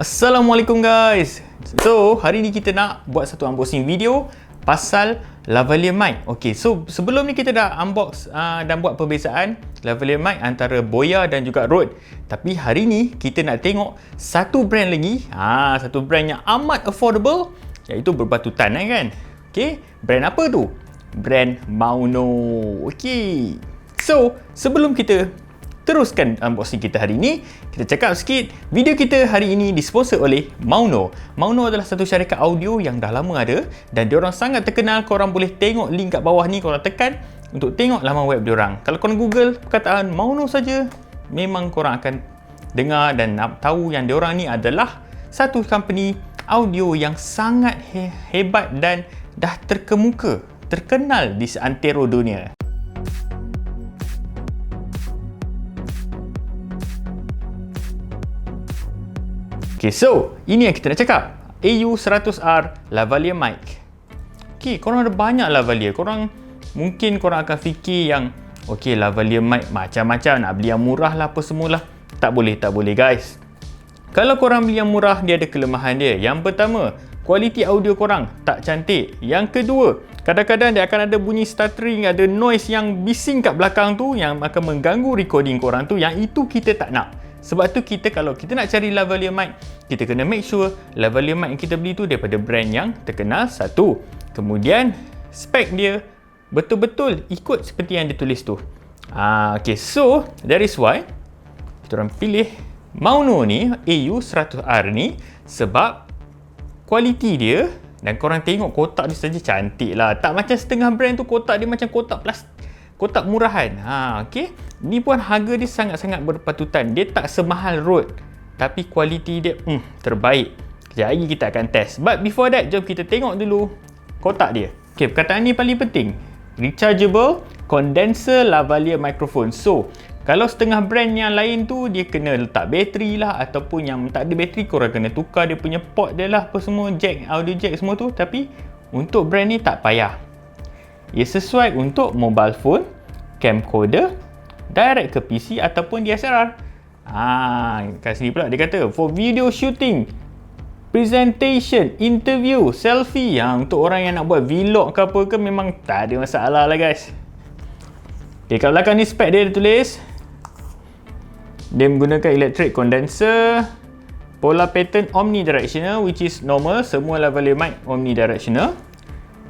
Assalamualaikum guys. So, hari ni kita nak buat satu unboxing video pasal lavalier mic. Okay, so sebelum ni kita dah unbox dan buat perbezaan lavalier mic antara Boya dan juga Rode. Tapi hari ni kita nak tengok satu brand lagi. Satu brand yang amat affordable, iaitu berbatutan kan. Okay, brand apa tu? Brand Mauno. Okay. So, sebelum kita teruskan unboxing kita hari ini, kita cakap sikit, video kita hari ini disponsor oleh Mauno. Mauno adalah satu syarikat audio yang dah lama ada dan diorang sangat terkenal. Korang boleh tengok link kat bawah ni, korang tekan untuk tengok laman web diorang. Kalau korang Google perkataan Mauno saja, memang korang akan dengar dan tahu yang diorang ni adalah satu company audio yang sangat hebat dan dah terkenal di seantero dunia. Okay, so ini yang kita nak cakap, AU100R lavalier mic. Okay, korang ada banyak lavalier. Mungkin korang akan fikir yang okay, lavalier mic macam-macam, nak beli yang murah lah apa semualah. Tak boleh guys. Kalau korang beli yang murah, dia ada kelemahan dia. Yang pertama, kualiti audio korang tak cantik. Yang kedua, kadang-kadang dia akan ada bunyi stuttering, ada noise yang bising kat belakang tu yang akan mengganggu recording korang tu, yang itu kita tak nak. Sebab tu kalau kita nak cari lavalier mic, kita kena make sure lavalier mic yang kita beli tu daripada brand yang terkenal satu. Kemudian spek dia betul-betul ikut seperti yang ditulis tu. Okay, so that is why kita orang pilih Mauno ni, AU100R ni, sebab kualiti dia, dan korang tengok kotak dia saja cantik lah. Tak macam setengah brand tu kotak dia macam kotak plastik, kotak murahan. Okay. Ni pun harga dia sangat-sangat berpatutan. Dia tak semahal Rode, tapi kualiti dia terbaik. Sekejap lagi kita akan test. But before that, jom kita tengok dulu kotak dia. Okay, perkataan ni paling penting. Rechargeable condenser lavalier microphone. So, kalau setengah brand yang lain tu, dia kena letak bateri lah, ataupun yang tak ada bateri, korang kena tukar dia punya port dia lah, apa semua, jack, audio jack semua tu. Tapi, untuk brand ni tak payah. Ia sesuai untuk mobile phone, camcorder, direct ke PC ataupun DSLR. Kat sini pula dia kata for video shooting, presentation, interview, selfie. Untuk orang yang nak buat vlog ke apa ke, memang tak ada masalah lah guys. Okay, kat belakang ni spek dia tulis dia menggunakan electric condenser, polar pattern omnidirectional, which is normal, semua lavalier mic omnidirectional.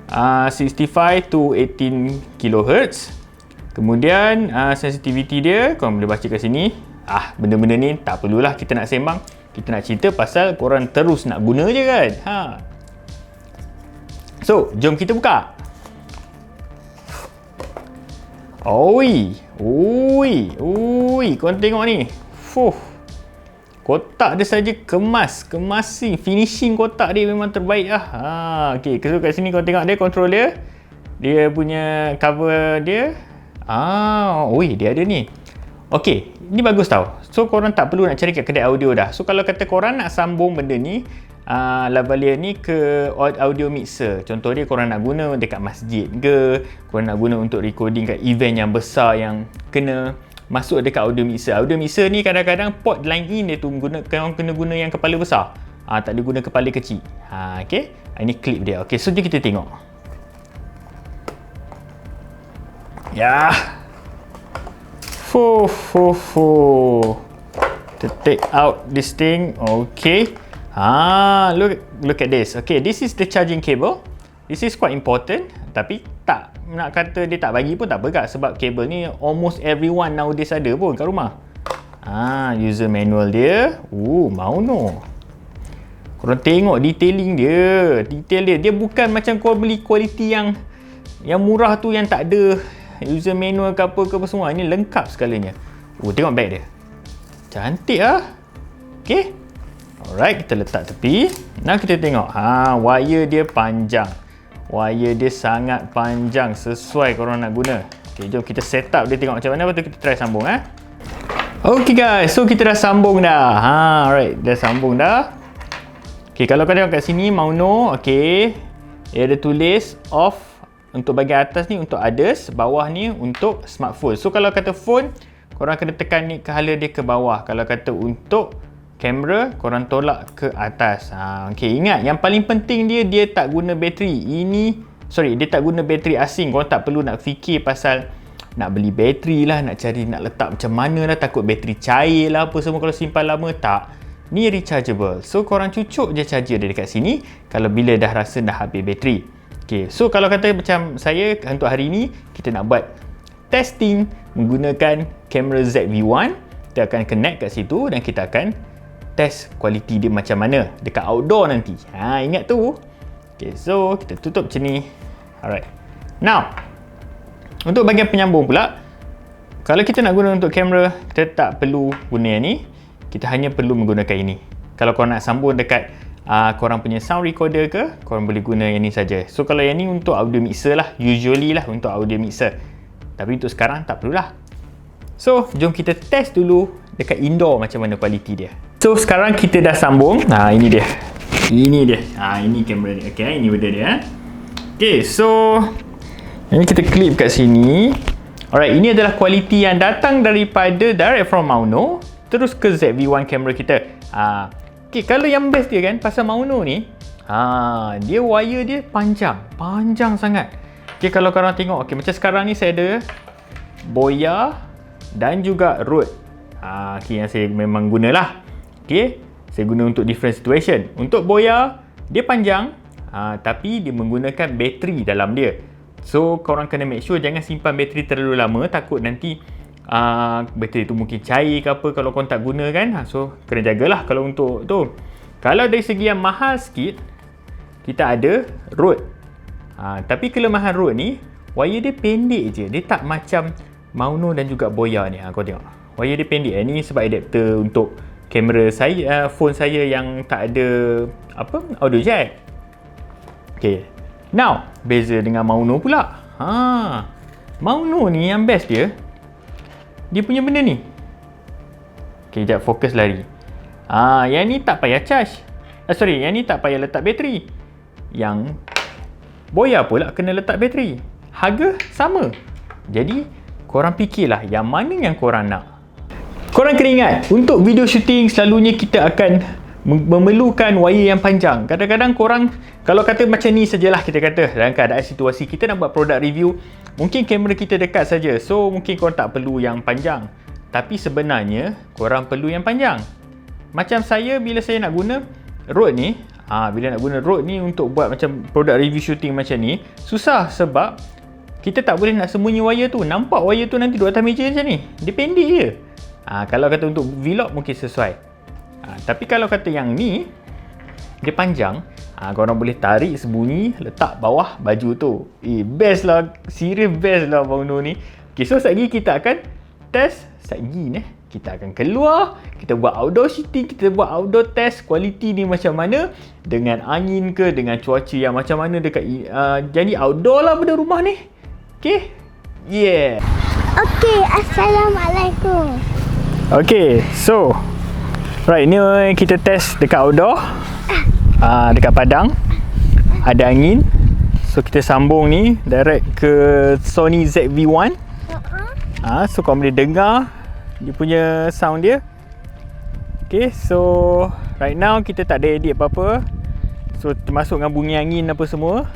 65 to 18 kHz. Kemudian sensitivity dia, korang boleh baca kat sini. Benda-benda ni tak perlulah kita nak sembang. Kita nak cerita pasal korang terus nak guna je kan. So, jom kita buka. Oi, korang tengok ni. Kotak dia saja kemasin, finishing kotak dia memang terbaik lah. Okay, so kat sini korang tengok dia controller. Dia punya cover dia. Dia ada ni. Okay, ni bagus tau. So, korang tak perlu nak cari kat kedai audio dah. So, kalau kata korang nak sambung benda ni, lavalier ni ke audio mixer. Contoh dia korang nak guna dekat masjid ke, korang nak guna untuk recording kat event yang besar yang kena masuk dekat audio mixer. Audio mixer ni kadang-kadang port line in dia tu korang kena guna yang kepala besar. Tak ada guna kepala kecil. Okay, ini clip dia. Okay, so jom kita tengok. Ya. To take out this thing. Okay. Look at this. Okay, this is the charging cable. This is quite important. Tapi tak nak kata dia tak bagi pun tak apa, sebab kabel ni almost everyone nowadays ada pun kat rumah. User manual dia. Mauno. Korang tengok detailing dia. Detail dia bukan macam kau beli kualiti yang murah tu yang tak ada user manual ke apa semua. Ini lengkap segalanya. Tengok bag dia. Cantik lah. Okay. Alright, kita letak tepi. Now kita tengok. Wire dia panjang. Wire dia sangat panjang, sesuai korang nak guna. Okay, jom kita set up dia, tengok macam mana. Lepas tu kita try sambung. Okay guys, so kita dah sambung dah. Alright, dah sambung dah. Okay, kalau kau tengok kat sini Mauno, okay, dia ada tulis off. Untuk bahagian atas ni untuk others, bawah ni untuk smartphone. So kalau kata phone, korang kena tekan ni hala dia ke bawah. Kalau kata untuk kamera korang tolak ke atas. Okey, ingat yang paling penting dia tak guna bateri. Dia tak guna bateri asing. Korang tak perlu nak fikir pasal nak beli bateri lah, nak cari nak letak macam mana lah, takut bateri cair lah apa semua kalau simpan lama. Tak, ni rechargeable. So korang cucuk je charger dia dekat sini kalau bila dah rasa dah habis bateri. Okay, so kalau kata macam saya untuk hari ni kita nak buat testing menggunakan kamera ZV-1, kita akan connect kat situ dan kita akan test kualiti dia macam mana dekat outdoor nanti. Ingat tu. Okay, so kita tutup macam ni. Alright, now untuk bahagian penyambung pula, kalau kita nak guna untuk kamera, kita tak perlu guna yang ni. Kita hanya perlu menggunakan ini. Kalau korang nak sambung dekat korang punya sound recorder ke, korang boleh guna yang ni saja. So kalau yang ni untuk audio mixer lah, usually lah untuk audio mixer. Tapi untuk sekarang tak perlulah. So jom kita test dulu dekat indoor macam mana kualiti dia. So sekarang kita dah sambung. Ini dia. Ini kamera dia. Okay, ini benda dia. Okay, so ini kita clip kat sini. Alright, ini adalah kualiti yang datang daripada direct from Mauno terus ke ZV-1 kamera kita. Okay, kalau yang best dia kan pasal Mauno ni, dia wire dia panjang sangat. Okay, kalau korang tengok, okay, macam sekarang ni saya ada Boya dan juga Rode. Okay, yang saya memang gunalah. Okay, saya guna untuk different situation. Untuk Boya, dia panjang, tapi dia menggunakan bateri dalam dia. So korang kena make sure jangan simpan bateri terlalu lama, takut nanti bateri tu mungkin cair ke apa kalau korang tak guna kan. So kena jagalah kalau untuk tu. Kalau dari segi yang mahal sikit, kita ada Rode. Tapi kelemahan Rode ni, wire dia pendek je. Dia tak macam Mauno dan juga Boya ni. Kau tengok, wire dia pendek. Ni sebab adapter untuk kamera saya, phone saya yang tak ada audio jack. Okay, now beza dengan Mauno pula. Mauno ni yang best dia punya benda ni. Okay, sekejap, fokus lari. Yang ni tak payah charge. Yang ni tak payah letak bateri. Yang Boya pula kena letak bateri. Harga sama. Jadi korang fikirlah yang mana yang korang nak. Korang kena ingat, untuk video shooting selalunya kita akan memerlukan wire yang panjang. Kadang-kadang korang, kalau kata macam ni sajalah, kita kata dalam keadaan situasi kita nak buat product review, mungkin kamera kita dekat saja. So mungkin korang tak perlu yang panjang. Tapi sebenarnya korang perlu yang panjang. Macam saya, bila saya nak guna Rode ni, bila nak guna Rode ni untuk buat macam product review shooting macam ni, susah sebab kita tak boleh nak sembunyi wire tu. Nampak wire tu nanti duduk atas meja macam ni. Dia pendek je. Kalau kata untuk vlog mungkin sesuai. Tapi kalau kata yang ni, dia panjang, korang boleh tarik sembunyi, letak bawah baju tu. Best lah. Serius best lah Mauno ni. Okay, so sekejap lagi kita akan test. Kita akan keluar, kita buat outdoor shooting, kita buat outdoor test kualiti ni macam mana, dengan angin ke, dengan cuaca yang macam mana dekat jadi outdoor lah benda rumah ni. Okay, yeah. Okay, Assalamualaikum. Okay, so right, ni kita test dekat outdoor, dekat padang, ada angin. So kita sambung ni direct ke Sony ZV-1. So korang boleh dengar dia punya sound dia. Okay, so right now kita tak ada edit apa-apa. So termasuk dengan bunyi angin apa semua.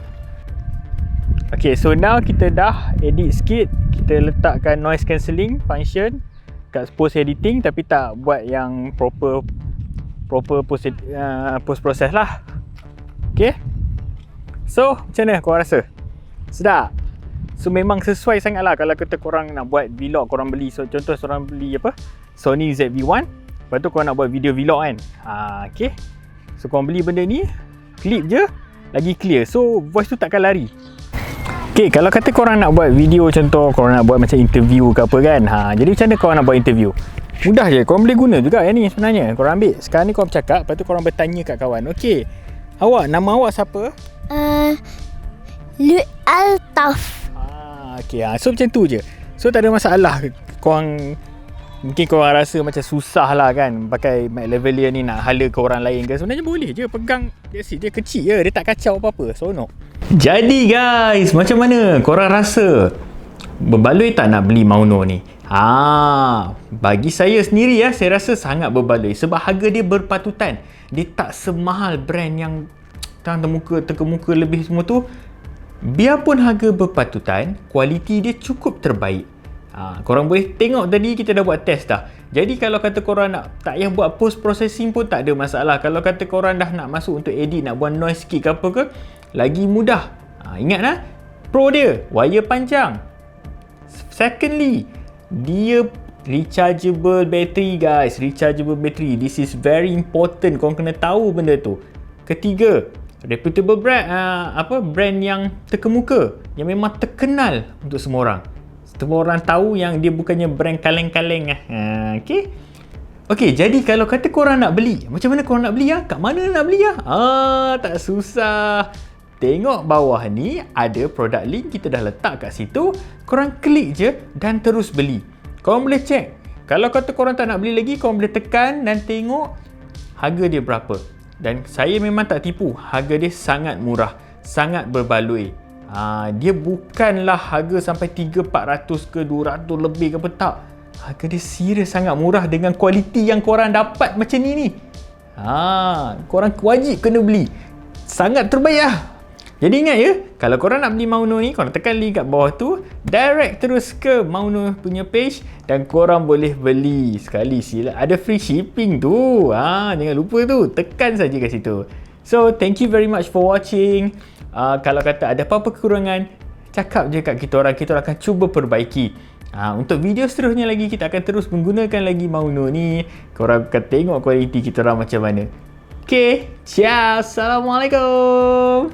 Okay, so now kita dah edit sikit. Kita letakkan noise cancelling function kat post editing, tapi tak buat yang proper post process lah. Okay, so macam mana korang rasa? Sedap? So memang sesuai sangat lah kalau kata korang nak buat vlog, korang beli, so contoh korang beli Sony ZV-1, lepas tu korang nak buat video vlog kan. Okay, so korang beli benda ni, clip je, lagi clear, so voice tu takkan lari. Okay, kalau kata korang nak buat video, contoh korang nak buat macam interview ke apa kan, jadi macam mana korang nak buat interview? Mudah je, korang boleh guna juga yang ni sebenarnya. Korang ambil, sekarang ni korang bercakap, lepas tu korang bertanya kat kawan. Okay, nama awak siapa? Lut Altaf. Okay, so macam tu je. So tak ada masalah. Korang mungkin korang rasa macam susah lah kan pakai mic lavalier ni, nak hala ke orang lain ke. Sebenarnya boleh je, pegang dia kecil je, dia tak kacau apa-apa. Seronok. Jadi guys, macam mana korang rasa? Berbaloi tak nak beli Mauno ni? Bagi saya sendiri saya rasa sangat berbaloi sebab harga dia berpatutan. Dia tak semahal brand yang terkemuka lebih semua tu. Biarpun harga berpatutan, kualiti dia cukup terbaik. Korang boleh tengok tadi kita dah buat test dah. Jadi kalau kata korang tak payah buat post processing pun tak ada masalah. Kalau kata korang dah nak masuk untuk edit, nak buat noise sikit ke apa ke, lagi mudah. Ingat pro dia, wire panjang. Secondly, dia rechargeable battery guys. Rechargeable battery. This is very important. Korang kena tahu benda tu. Ketiga, reputable brand yang terkemuka, yang memang terkenal untuk semua orang. Semua orang tahu yang dia bukannya brand kaleng-kaleng. Okey, jadi kalau kata korang nak beli, macam mana korang nak beli kat mana nak beli tak susah. Tengok bawah ni ada product link, kita dah letak kat situ. Korang klik je dan terus beli. Korang boleh check. Kalau kata korang tak nak beli lagi, korang boleh tekan dan tengok harga dia berapa. Dan saya memang tak tipu, harga dia sangat murah, sangat berbaloi. Dia bukanlah harga sampai 300-400 ke 200 lebih ke apa, tak. Harga dia serius sangat murah dengan kualiti yang korang dapat macam ni. Korang wajib kena beli. Sangat terbaik Jadi ingat kalau korang nak beli Mauno ni, korang tekan link kat bawah tu, direct terus ke Mauno punya page dan korang boleh beli. Sekali sila ada free shipping tu. Jangan lupa tu, tekan saja kat situ. So, thank you very much for watching. Kalau kata ada apa-apa kekurangan, cakap je kat kita orang akan cuba perbaiki. Untuk video seterusnya lagi, kita akan terus menggunakan lagi Mauno ni. Korang akan tengok kualiti kita orang macam mana. Okay, ciao. Assalamualaikum.